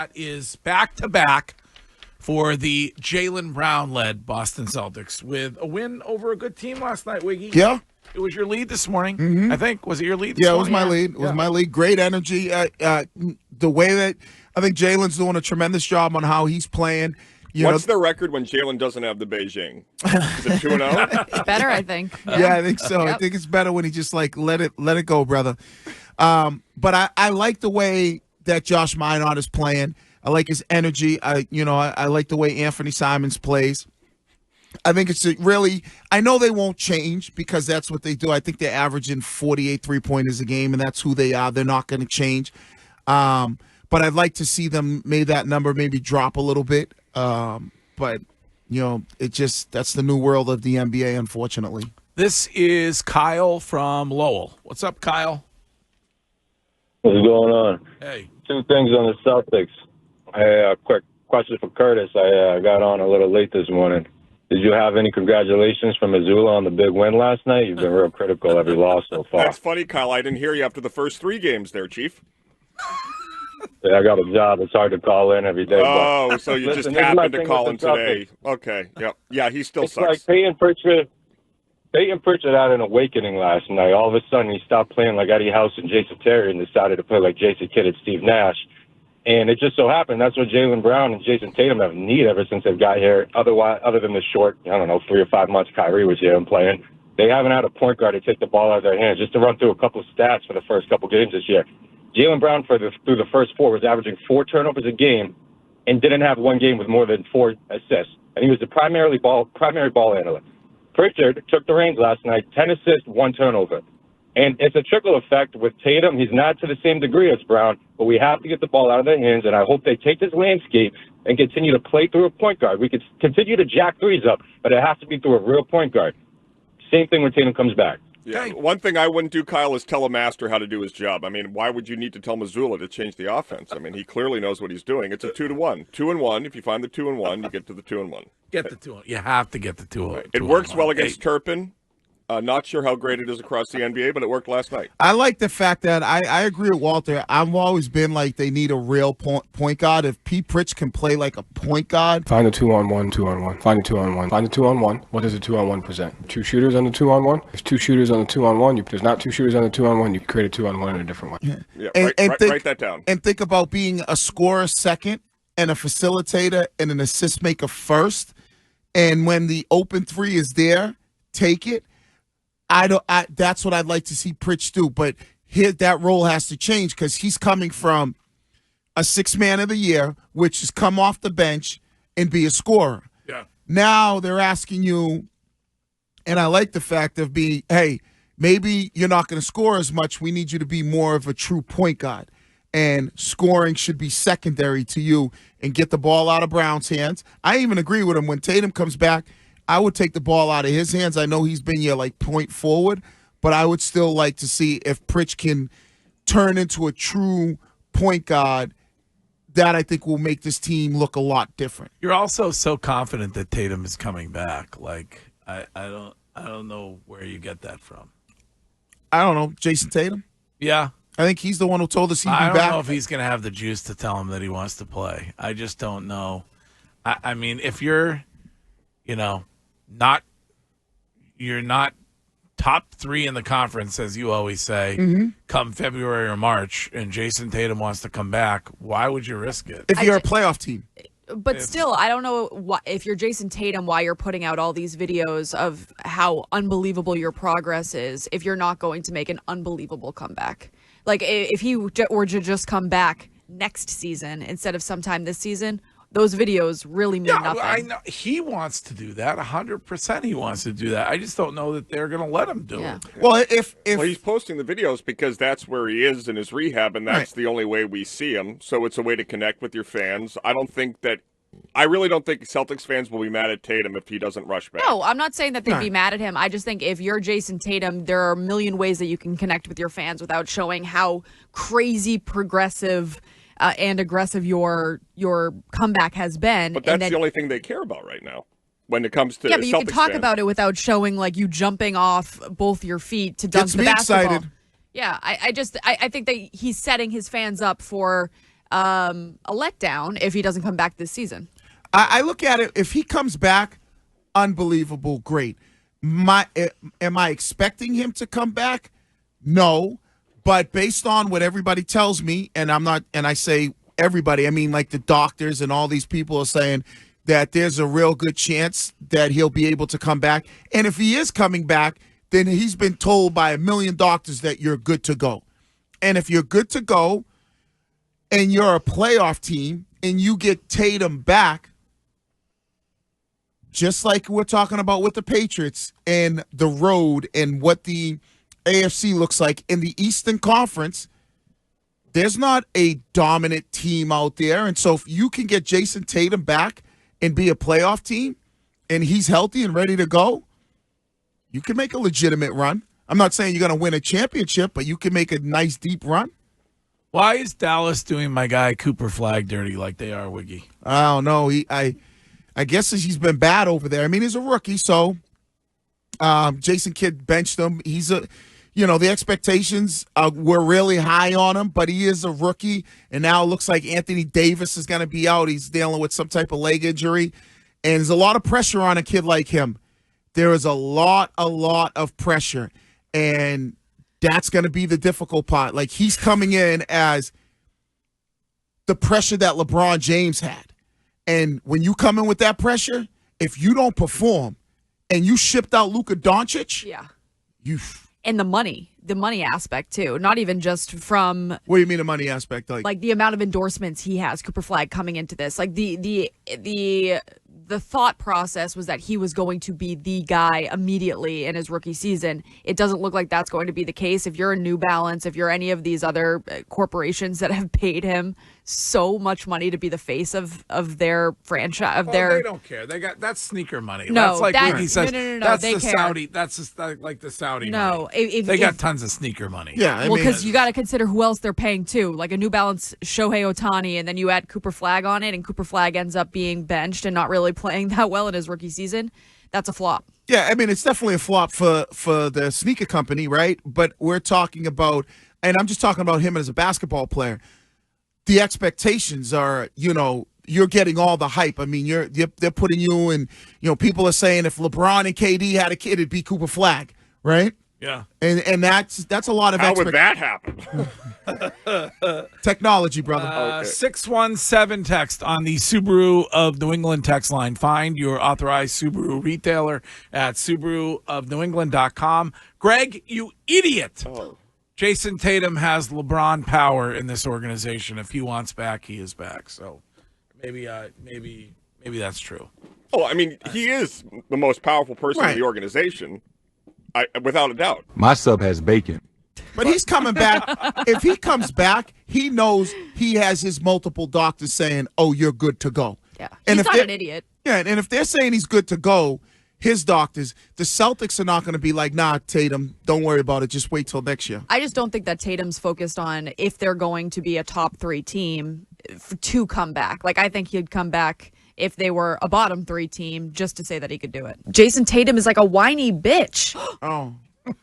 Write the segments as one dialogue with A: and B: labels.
A: That is back-to-back for the Jaylen Brown-led Boston Celtics with a win over a good team last night, Wiggy.
B: Yeah.
A: It was your lead this morning, I think. Was it your lead this
B: Yeah, it
A: morning?
B: was my lead. It was my lead. Great energy. The way that I think Jalen's doing a tremendous job on how he's playing.
C: What's the record when Jaylen doesn't have the Beijing? Is it 2-0?
D: Better, I think.
B: Yeah, I think so.
D: Yep.
B: I think it's better when he just let it go, brother. But I like the way that Josh Minot is playing. I like his energy. I like the way Anthony Simons plays. I think it's really – I know they won't change because that's what they do. I think they're averaging 48 three-pointers a game, and that's who they are. They're not going to change. But I'd like to see them that number maybe drop a little bit. But, that's the new world of the NBA, unfortunately.
A: This is Kyle from Lowell. What's up, Kyle?
E: What's going on?
A: Hey.
E: Two things on the Celtics. A quick question for Curtis. I got on a little late this morning. Did you have any congratulations from Missoula on the big win last night? You've been real critical every loss so far.
C: That's funny, Kyle. I didn't hear you after the first 3 games there, Chief.
E: Yeah, I got a job. It's hard to call in every day.
C: Oh, so you just happened to call in today. Okay. Yep. Yeah, he still
E: it's
C: sucks.
E: Like Peyton Pritchard had an awakening last night. All of a sudden, he stopped playing like Eddie House and Jason Terry and decided to play like Jason Kidd and Steve Nash. And it just so happened that's what Jaylen Brown and Jayson Tatum have need ever since they've got here. Other than the short, 3 or 5 months Kyrie was here and playing, they haven't had a point guard to take the ball out of their hands. Just to run through a couple of stats for the first couple games this year. Jaylen Brown through the first 4 was averaging 4 turnovers a game and didn't have one game with more than 4 assists. And he was the primary ball handler. Pritchard took the reins last night, 10 assists, 1 turnover. And it's a trickle effect with Tatum. He's not to the same degree as Brown, but we have to get the ball out of their hands, and I hope they take this landscape and continue to play through a point guard. We could continue to jack threes up, but it has to be through a real point guard. Same thing when Tatum comes back.
C: Yeah. One thing I wouldn't do, Kyle, is tell a master how to do his job. I mean, why would you need to tell Missoula to change the offense? I mean, he clearly knows what he's doing. It's a 2-1. 2-1. If you find the 2-1, you get to the 2-1.
A: Get the 2-1. You have to get the 2-1.
C: Right. It works well against Turpin. Not sure how great it is across the NBA, but it worked last night.
B: I like the fact that I agree with Walter. I've always been like they need a real point guard. If Pete Pritch can play like a point guard.
F: Find a 2-on-1, 2-on-1. Find a 2-on-1. Find a 2-on-1. What does a 2-on-1 present? 2 shooters on the 2-on-1? There's 2 shooters on the 2-on-1. There's not 2 shooters on the 2-on-1. You create a 2-on-1 in a different way.
C: Yeah, write that down.
B: And think about being a scorer second and a facilitator and an assist maker first. And when the open 3 is there, take it. That's what I'd like to see Pritch do, but that role has to change because he's coming from a 6th man of the year, which has come off the bench and be a scorer.
A: Yeah.
B: Now they're asking you, and I like the fact of being, hey, maybe you're not going to score as much. We need you to be more of a true point guard, and scoring should be secondary to you and get the ball out of Brown's hands. I even agree with him when Tatum comes back. I would take the ball out of his hands. I know he's been point forward, but I would still like to see if Pritch can turn into a true point guard. That I think will make this team look a lot different.
A: You're also so confident that Tatum is coming back. Like I don't know where you get that from.
B: I don't know, Jayson Tatum.
A: Yeah,
B: I think he's the one who told us he'd be back.
A: I don't know if he's going to have the juice to tell him that he wants to play. I just don't know. I mean, if you're, you're not top 3 in the conference, as you always say, come February or March, and Jayson Tatum wants to come back, why would you risk it?
B: If you're a playoff team.
D: But still, I don't know if you're Jayson Tatum, why you're putting out all these videos of how unbelievable your progress is if you're not going to make an unbelievable comeback. Like, if he were to just come back next season instead of sometime this season, those videos really mean nothing.
A: I know he wants to do that. 100% he wants to do that. I just don't know that they're going to let him do it.
B: Well, if
C: he's posting the videos because that's where he is in his rehab, and that's the only way we see him. So it's a way to connect with your fans. I really don't think Celtics fans will be mad at Tatum if he doesn't rush back.
D: No, I'm not saying that they'd be mad at him. I just think if you're Jayson Tatum, there are a million ways that you can connect with your fans without showing how crazy progressive and aggressive your comeback has been.
C: But that's the only thing they care about right now when it comes to
D: but you
C: Celtics
D: can talk
C: fans.
D: about it without showing like you jumping off both your feet to dunk
B: Gets
D: the
B: me
D: basketball.
B: excited.
D: Yeah, I think that he's setting his fans up for a letdown if he doesn't come back this season.
B: I look at it, if he comes back, unbelievable, great. Am I expecting him to come back? No. But based on what everybody tells me, and I say everybody, I mean like the doctors and all these people are saying that there's a real good chance that he'll be able to come back. And if he is coming back, then he's been told by 1 million doctors that you're good to go. And if you're good to go and you're a playoff team and you get Tatum back, just like we're talking about with the Patriots and the road and what the AFC looks like in the Eastern Conference, there's not a dominant team out there. And so if you can get Jayson Tatum back and be a playoff team and he's healthy and ready to go, you can make a legitimate run. I'm not saying you're going to win a championship, but you can make a nice deep run.
A: Why is Dallas doing my guy Cooper Flag dirty like they are, Wiggy?
B: I don't know. I guess he's been bad over there. I mean, he's a rookie, so Jason Kidd benched him. The expectations were really high on him, but he is a rookie, and now it looks like Anthony Davis is going to be out. He's dealing with some type of leg injury, and there's a lot of pressure on a kid like him. There is a lot of pressure, and that's going to be the difficult part. Like, he's coming in as the pressure that LeBron James had. And when you come in with that pressure, if you don't perform and you shipped out Luka Doncic,
D: And the money aspect too, not even just from.
B: What do you mean the money aspect?
D: Like the amount of endorsements he has, Cooper Flag coming into this, like the thought process was that he was going to be the guy immediately in his rookie season. It doesn't look like that's going to be the case. If you're a New Balance, if you're any of these other corporations that have paid him so much money to be the face of their franchise,
A: they don't care. They got that's sneaker money.
D: No,
A: that's like Wiggy says.
D: No,
A: that's
D: they
A: the
D: care.
A: Saudi. That's just like the Saudi.
D: No,
A: money. They got tons of sneaker money.
B: Yeah,
D: because you got to consider who else they're paying too. Like a New Balance Shohei Ohtani, and then you add Cooper Flag on it, and Cooper Flag ends up being benched and not really playing that well in his rookie season. That's a flop.
B: Yeah, I mean, it's definitely a flop for the sneaker company, right? But we're talking about, and I'm just talking about him as a basketball player. The expectations are, you're getting all the hype. I mean, they're putting you in, people are saying if LeBron and KD had a kid, it'd be Cooper Flag, right?
A: Yeah.
B: And that's a lot of
C: How would that happen?
B: Technology, brother.
A: 617 text on the Subaru of New England text line. Find your authorized Subaru retailer at SubaruofNewEngland.com. Greg, you idiot.
C: Oh.
A: Jayson Tatum has LeBron power in this organization. If he wants back, he is back. So maybe that's true.
C: Oh, I mean, he is the most powerful person in the organization, without a doubt.
G: My sub has bacon.
B: But he's coming back. If he comes back, he knows he has his multiple doctors saying, "Oh, you're good to go."
D: Yeah,
B: and
D: he's not an idiot.
B: Yeah, and if they're saying he's good to go, his doctors, the Celtics are not going to be like, "Nah, Tatum, don't worry about it. Just wait till next year."
D: I just don't think that Tatum's focused on if they're going to be a top 3 team to come back. Like, I think he'd come back if they were a bottom 3 team just to say that he could do it. Jayson Tatum is like a whiny bitch.
B: Oh.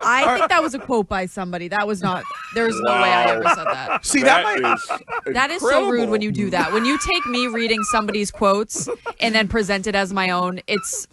D: I think that was a quote by somebody. That was not. There's no way I ever said that.
B: See,
D: that is so rude when you do that. When you take me reading somebody's quotes and then present it as my own, it's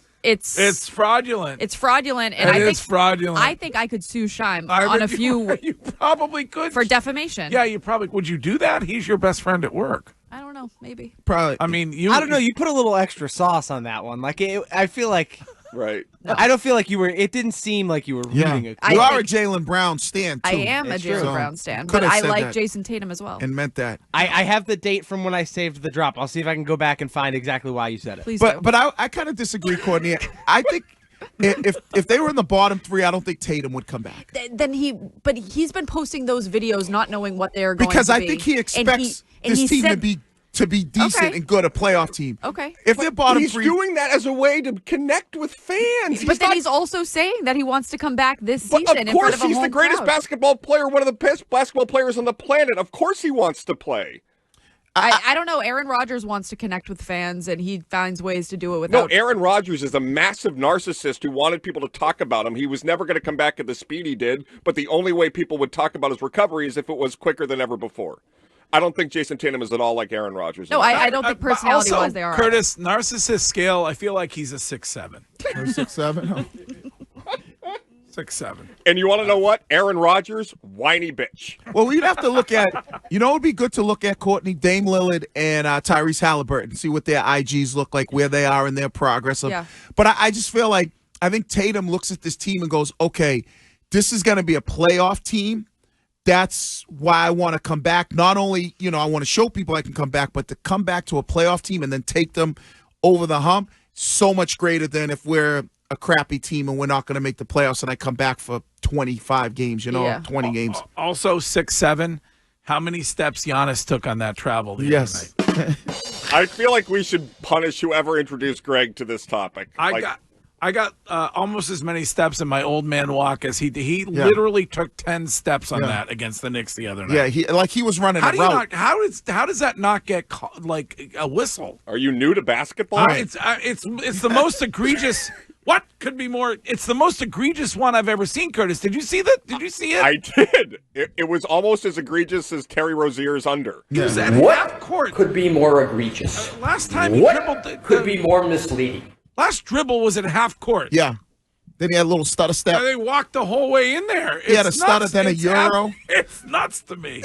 A: fraudulent.
D: It's fraudulent, and
A: it's fraudulent.
D: I think I could sue Shime on a few.
A: You probably could
D: for defamation.
A: Yeah, you probably would. You do that? He's your best friend at work.
D: I don't know. Maybe.
B: Probably.
A: I mean,
H: I don't know. You put a little extra sauce on that one. Like I feel like.
C: Right.
H: No. I don't feel like you were. It didn't seem like you were reading it.
B: You are a Jaylen Brown stan, too.
D: I am a Jaylen Brown stan, but I like Jayson Tatum as well.
B: And meant that.
H: I have the date from when I saved the drop. I'll see if I can go back and find exactly why you said it.
D: Please do.
B: But I kind of disagree, Courtney. I think if they were in the bottom 3, I don't think Tatum would come back.
D: Then he's been posting those videos not knowing what they're going
B: because
D: to be.
B: I think he expects his team to be decent and good, a playoff team.
D: Okay.
B: If they're bottom 3,
C: he's doing that as a way to connect with fans.
D: But then he's also saying that he wants to come back this season.
C: But of course,
D: in front of
C: he's the greatest
D: crowd.
C: basketball player, one of the best basketball players on the planet. Of course, he wants to play.
D: I don't know. Aaron Rodgers wants to connect with fans, and he finds ways to do it without.
C: No, Aaron Rodgers is a massive narcissist who wanted people to talk about him. He was never going to come back at the speed he did, but the only way people would talk about his recovery is if it was quicker than ever before. I don't think Jayson Tatum is at all like Aaron Rodgers.
D: No, I don't think personality-wise
A: also,
D: they are.
A: Curtis, narcissist scale, I feel like he's a 6'7".
B: Or 6'7"?
A: 6'7".
C: And you want to know what? Aaron Rodgers, whiny bitch.
B: Well, we'd have to look at, it would be good to look at, Courtney, Dame Lillard and Tyrese Halliburton, see what their IGs look like, where they are in their progress.
D: Yeah.
B: But I just feel like, I think Tatum looks at this team and goes, okay, this is going to be a playoff team. That's why I want to come back. Not only, I want to show people I can come back, but to come back to a playoff team and then take them over the hump, so much greater than if we're a crappy team and we're not going to make the playoffs and I come back for 25 games, 20 games.
A: Also 6'7". How many steps Giannis took on that travel the
B: Yes.
A: other night?
C: I feel like we should punish whoever introduced Greg to this topic.
A: I got almost as many steps in my old man walk as he did. He literally took 10 steps on that against the Knicks the other night.
B: Yeah, he was running a route.
A: How does that not get like a whistle?
C: Are you new to basketball?
A: It's the most egregious. What could be more? It's the most egregious one I've ever seen, Curtis. Did you see that? Did you see it?
C: I did. It was almost as egregious as Terry Rozier's under.
A: It was at half
G: What
A: court.
G: could be more egregious?
A: Last time he
G: What
A: dribbled,
G: could be more misleading?
A: last dribble was at half court.
B: Yeah. Then he had a little stutter step.
A: And they walked the whole way in there.
B: He had a stutter, then a
A: It's
B: euro.
A: It's nuts to me.